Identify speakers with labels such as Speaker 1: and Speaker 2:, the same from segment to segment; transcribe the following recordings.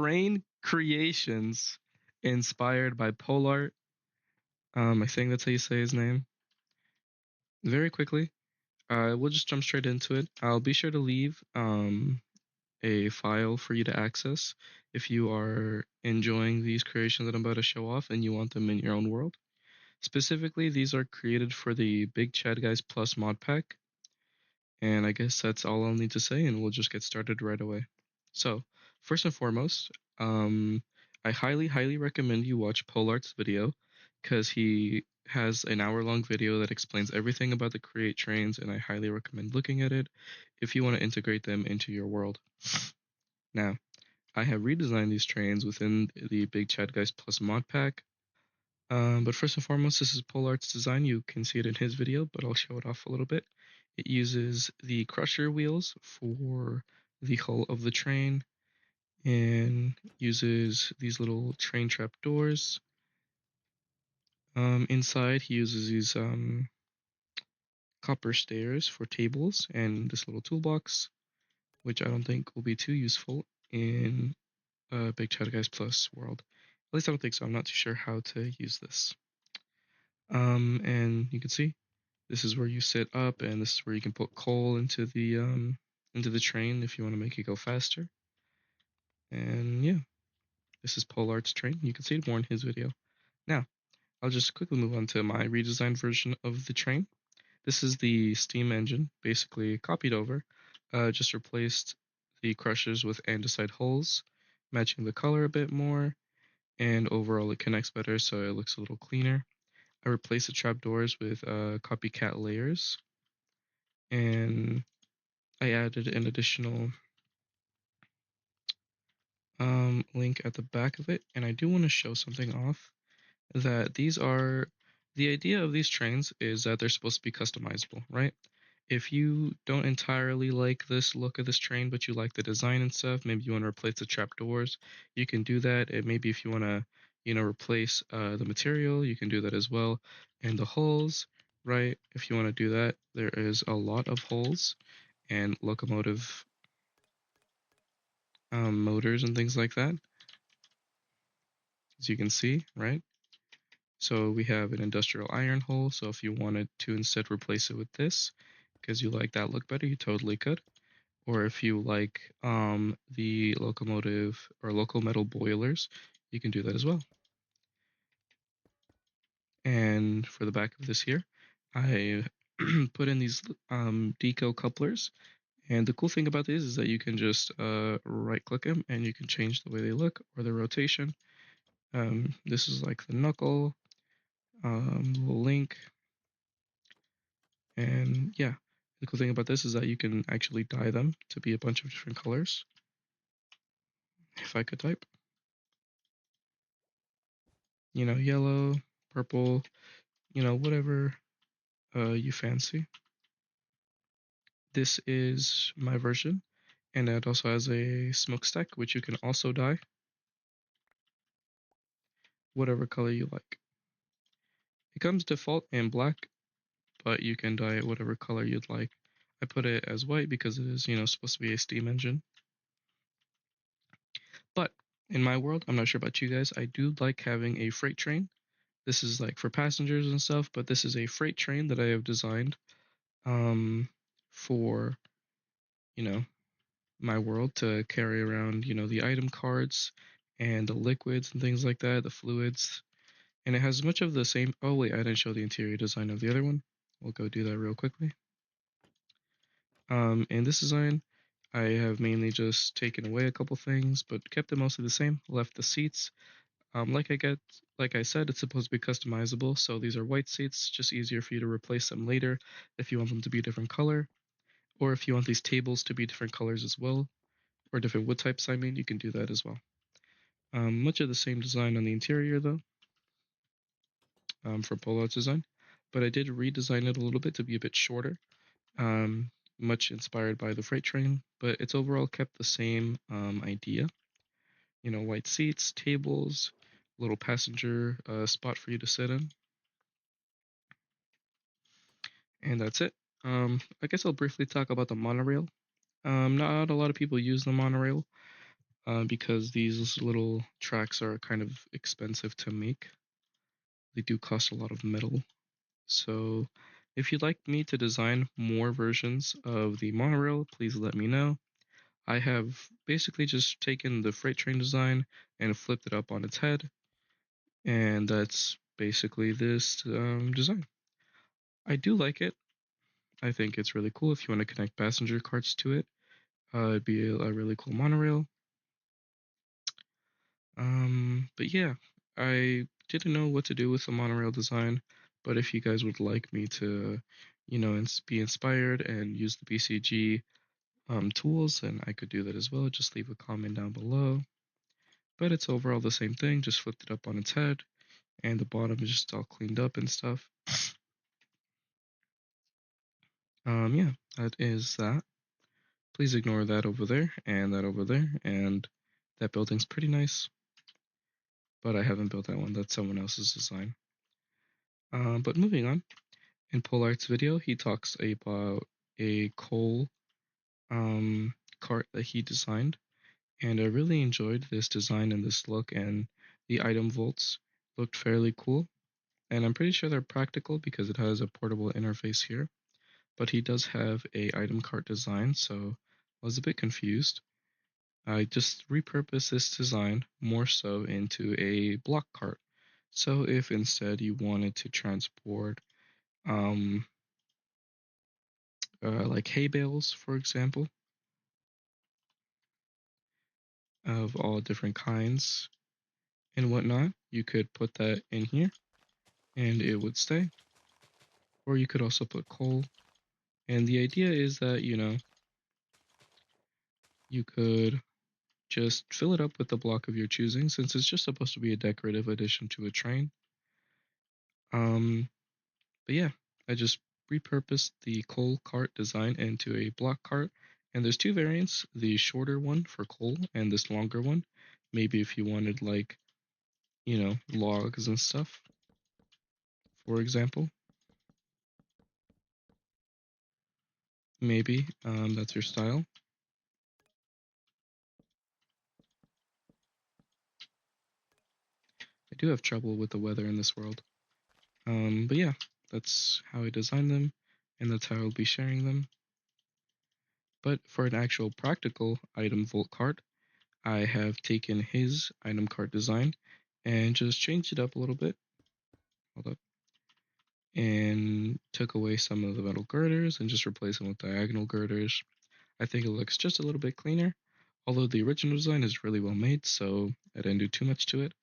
Speaker 1: train creations inspired by Polartt. I think that's how you say his name. Very quickly, we'll just jump straight into it. I'll be sure to leave a file for you to access if you are enjoying these creations that I'm about to show off and you want them in your own world. Specifically, these are created for the BigChadGuys Plus mod pack. And I guess that's all I'll need to say, and we'll just get started right away. So, first and foremost, I highly recommend you watch Polartts' video because he has an hour-long video that explains everything about the create trains, and I highly recommend looking at it if you want to integrate them into your world. Now, I have redesigned these trains within the BigChadGuys Plus mod pack. But first and foremost, this is Polartts' design. You can see it in his video, but I'll show it off a little bit. It uses the crusher wheels for the hull of the train and uses these little train trap doors. Inside, he uses these copper stairs for tables and this little toolbox, which I don't think will be too useful in BigChadGuys Plus world. At least I don't think so. I'm not too sure how to use this. And you can see this is where you sit up, and this is where you can put coal into the train if you want to make it go faster. And yeah, this is Polartts' train. You can see it more in his video. Now, I'll just quickly move on to my redesigned version of the train. This is the steam engine, basically copied over. Just replaced the crushers with andesite holes, matching the color a bit more, and overall it connects better, so it looks a little cleaner. I replaced the trapdoors with copycat layers, and I added an additional link at the back of it. And I do want to show something off, that the idea of these trains is that they're supposed to be customizable, right? If you don't entirely like this look of this train, but you like the design and stuff, maybe you want to replace the trapdoors, you can do that. And maybe if you want to, replace the material, you can do that as well. And the hulls, right? If you want to do that, there is a lot of holes and locomotive motors and things like that, as you can see, right? So we have an industrial iron hole. So if you wanted to instead replace it with this, because you like that look better, you totally could. Or if you like the locomotive or local metal boilers, you can do that as well. And for the back of this here, I put in these deco couplers. And the cool thing about these is that you can just right click them and you can change the way they look or the rotation. This is like the knuckle, little link, and yeah, the cool thing about this is that you can actually dye them to be a bunch of different colors. If I could type, yellow, purple, whatever you fancy. This is my version, and it also has a smokestack, which you can also dye whatever color you like. It comes default in black, but you can dye it whatever color you'd like. I put it as white because it is, supposed to be a steam engine. But in my world, I'm not sure about you guys, I do like having a freight train. This is like for passengers and stuff, but this is a freight train that I have designed for, you know, my world to carry around, the item cards and the liquids and things like that, the fluids. And it has much of the same. Oh, wait, I didn't show the interior design of the other one. We'll go do that real quickly. In this design, I have mainly just taken away a couple things, but kept it mostly the same. Left the seats. Like I said, it's supposed to be customizable. So these are white seats, just easier for you to replace them later if you want them to be a different color, or if you want these tables to be different colors as well, or different wood types. I mean, you can do that as well. Much of the same design on the interior though, for Polartts design, but I did redesign it a little bit to be a bit shorter. Um, Much inspired by the freight train, but it's overall kept the same idea. White seats, tables, little passenger spot for you to sit in, and that's it. I guess I'll briefly talk about the monorail. Not a lot of people use the monorail. because these little tracks are kind of expensive to make. They do cost a lot of metal. So if you'd like me to design more versions of the monorail, please let me know. I have basically just taken the freight train design and flipped it up on its head, and that's basically this design. I do like it. I think it's really cool if you want to connect passenger carts to it. It'd be a really cool monorail. But yeah, I didn't know what to do with the monorail design, but if you guys would like me to, be inspired and use the BCG tools, then I could do that as well. Just leave a comment down below. But it's overall the same thing, just flipped it up on its head, and the bottom is just all cleaned up and stuff. Yeah, that is that. Please ignore that over there and that over there, and that building's pretty nice, but I haven't built that one. That's someone else's design. But moving on, in Polartts' video, he talks about a coal cart that he designed, and I really enjoyed this design and this look, and the item vaults looked fairly cool. And I'm pretty sure they're practical because it has a portable interface here. But he does have a item cart design, so I was a bit confused. I just repurposed this design more so into a block cart. So if instead you wanted to transport um, like hay bales, for example, of all different kinds and whatnot, you could put that in here and it would stay. Or you could also put coal. And the idea is that, you could just fill it up with the block of your choosing since it's just supposed to be a decorative addition to a train. Um, but yeah, I just repurposed the coal cart design into a block cart. And there's two variants, the shorter one for coal and this longer one. Maybe if you wanted like, logs and stuff, for example. Maybe that's your style. I do have trouble with the weather in this world. But yeah, that's how I designed them, and that's how I'll be sharing them. But for an actual practical item vault cart, I have taken his item cart design and just changed it up a little bit. Hold up. And took away some of the metal girders and just replaced them with diagonal girders. I think it looks just a little bit cleaner, although the original design is really well made, so I didn't do too much to it.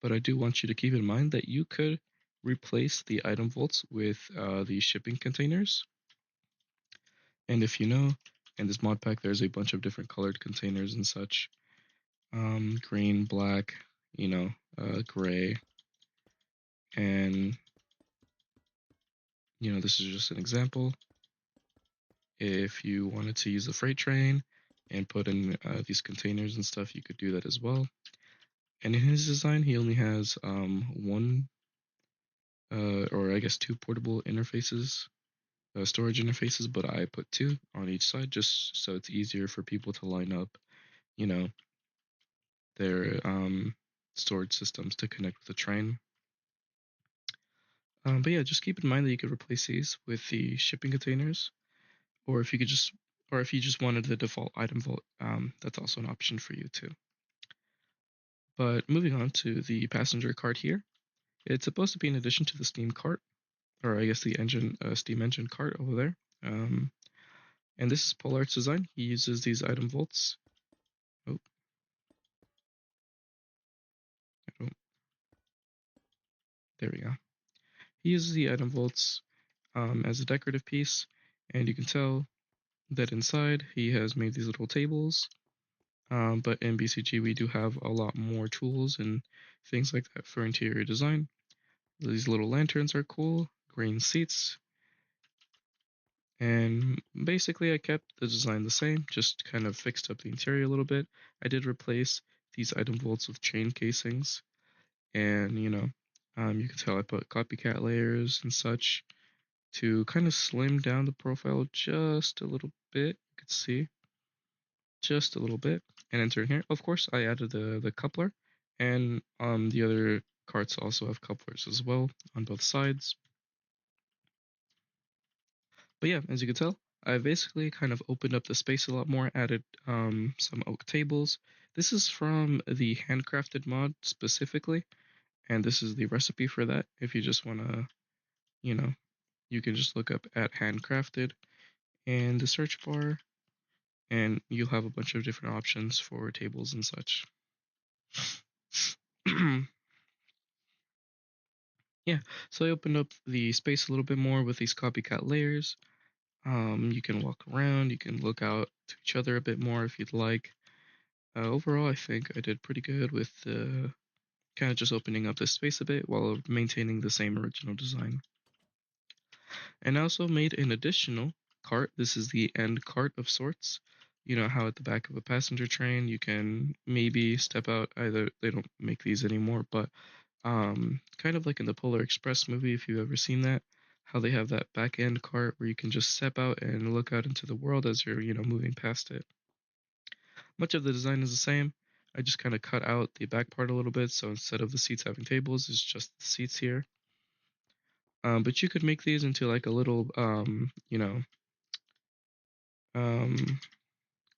Speaker 1: But I do want you to keep in mind that you could replace the item vaults with the shipping containers. And if you know, in this mod pack, there's a bunch of different colored containers and such. Green, black, gray. And, this is just an example. If you wanted to use the freight train and put in these containers and stuff, you could do that as well. And in his design, he only has one, or I guess two portable interfaces, storage interfaces, but I put two on each side just so it's easier for people to line up, you know, their storage systems to connect with the train. But yeah, just keep in mind that you could replace these with the shipping containers, or if you could just, or if you just wanted the default item vault, that's also an option for you too. But moving on to the passenger cart here, it's supposed to be in addition to the steam cart, or I guess the engine, steam engine cart over there. And this is Polartts design. He uses these item vaults. Oh, oh, there we go. He uses the item vaults as a decorative piece, and you can tell that inside he has made these little tables. But in BCG we do have a lot more tools and things like that for interior design. These little lanterns are cool, green seats, and basically I kept the design the same, just kind of fixed up the interior a little bit. I did replace these item vaults with chain casings, and you can tell I put copycat layers and such to kind of slim down the profile just a little bit. You could see just a little bit. and enter in here. Of course, I added the coupler, and the other carts also have couplers as well on both sides. But yeah, as you can tell, I basically kind of opened up the space a lot more, added some oak tables. This is from the handcrafted mod specifically, and this is the recipe for that. If you just want to, you know, you can just look up at handcrafted in the search bar, and you'll have a bunch of different options for tables and such. Yeah, so I opened up the space a little bit more with these copycat layers. You can walk around, you can look out to each other a bit more if you'd like. Overall, I think I did pretty good with kind of just opening up this space a bit while maintaining the same original design. And I also made an additional cart. This is the end cart of sorts. You know how at the back of a passenger train you can maybe step out. Either they don't make these anymore, but kind of like in the Polar Express movie, if you've ever seen that, how they have that back end cart where you can just step out and look out into the world as you're, moving past it. Much of the design is the same. I just kind of cut out the back part a little bit, so instead of the seats having tables, it's just the seats here. But you could make these into like a little, um,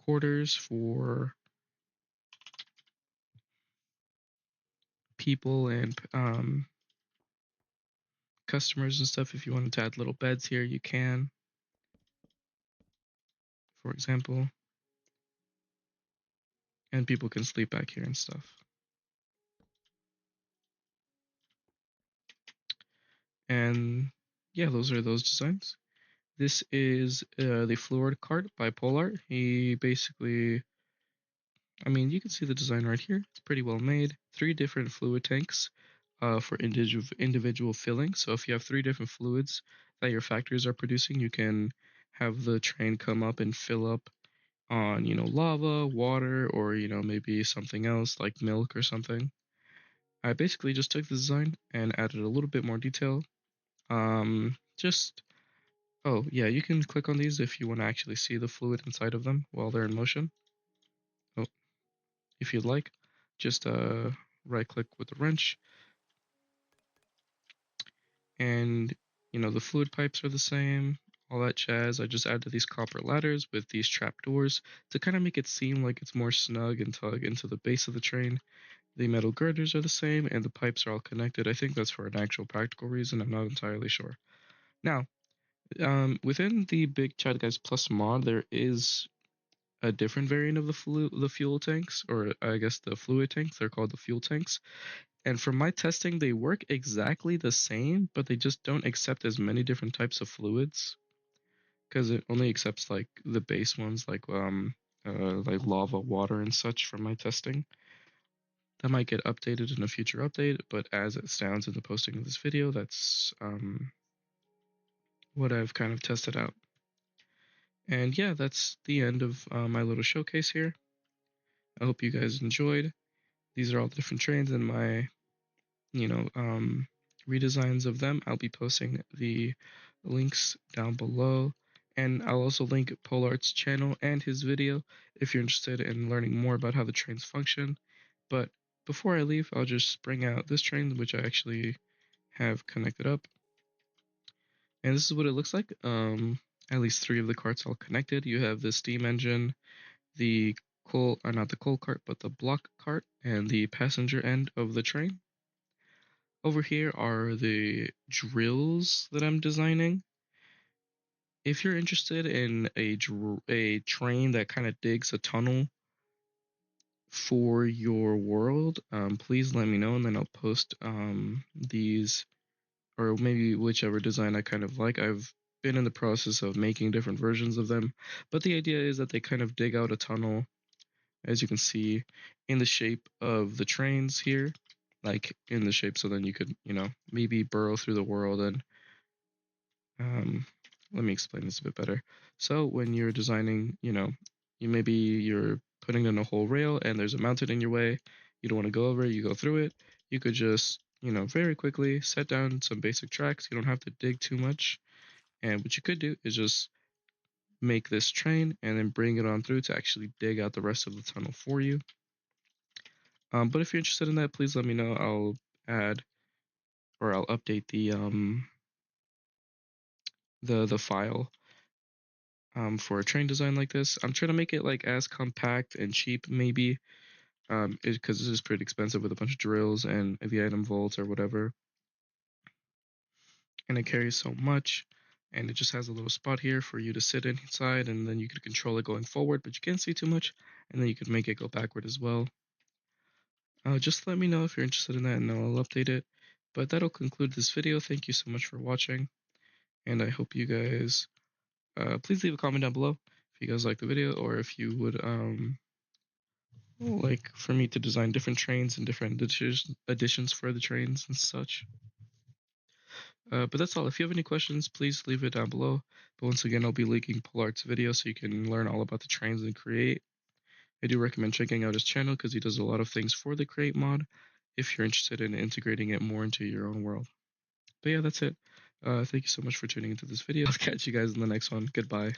Speaker 1: quarters for people and customers and stuff. If you wanted to add little beds here, you can, for example, and people can sleep back here and stuff. And yeah, those are those designs. This is the fluid cart by Polartts. He basically, I mean, you can see the design right here. It's pretty well made. 3 different fluid tanks for individual filling. So if you have 3 different fluids that your factories are producing, you can have the train come up and fill up on, lava, water, or, maybe something else like milk or something. I basically just took the design and added a little bit more detail. Just Oh, yeah, you can click on these if you want to actually see the fluid inside of them while they're in motion. Oh, if you'd like, just right click with the wrench, and the fluid pipes are the same, all that jazz. I just added these copper ladders with these trap doors to kind of make it seem like it's more snug and tug into the base of the train. The metal girders are the same, and the pipes are all connected. I think that's for an actual practical reason. I'm not entirely sure. Now, within the BigChadGuys Plus mod, there is a different variant of the fuel tanks, or I guess the fluid tanks. They're called the fuel tanks. And from my testing, they work exactly the same, but they just don't accept as many different types of fluids because it only accepts like the base ones, like lava, water, and such. From my testing, that might get updated in a future update, but as it stands in the posting of this video, that's what I've kind of tested out. And yeah, that's the end of my little showcase here. I hope you guys enjoyed. These are all different trains and my, you know, um, redesigns of them. I'll be posting the links down below. And I'll also link Polartts' channel and his video if you're interested in learning more about how the trains function. But before I leave, I'll just bring out this train, which I actually have connected up. And this is what it looks like. At least 3 of the carts all connected. You have the steam engine, the not the coal cart, but the block cart, and the passenger end of the train. Over here are the drills that I'm designing. If you're interested in a train that kind of digs a tunnel for your world, please let me know, and then I'll post these, or maybe whichever design I kind of like. I've been in the process of making different versions of them, but the idea is that they kind of dig out a tunnel, as you can see, in the shape of the trains here, like in the shape, so then you could, maybe burrow through the world. And um, let me explain this a bit better. So when you're designing, you're putting in a whole rail and there's a mountain in your way, you don't want to go over it, you go through it. You could just, very quickly set down some basic tracks. You don't have to dig too much. And what you could do is just make this train and then bring it on through to actually dig out the rest of the tunnel for you. But if you're interested in that, please let me know. I'll add or I'll update the file for a train design like this. I'm trying to make it like as compact and cheap maybe, because this is pretty expensive with a bunch of drills and the item vaults or whatever, and it carries so much. And it just has a little spot here for you to sit inside, and then you could control it going forward, but you can't see too much. And then you could make it go backward as well. Just let me know if you're interested in that, and I'll update it. But that'll conclude this video. Thank you so much for watching, and I hope you guys please leave a comment down below if you guys like the video, or if you would like for me to design different trains and different additions for the trains and such. But that's all. If you have any questions, please leave it down below. But once again, I'll be linking Polartts' video so you can learn all about the trains and create. I do recommend checking out his channel because he does a lot of things for the create mod if you're interested in integrating it more into your own world. But yeah, that's it. Thank you so much for tuning into this video. I'll catch you guys in the next one. Goodbye.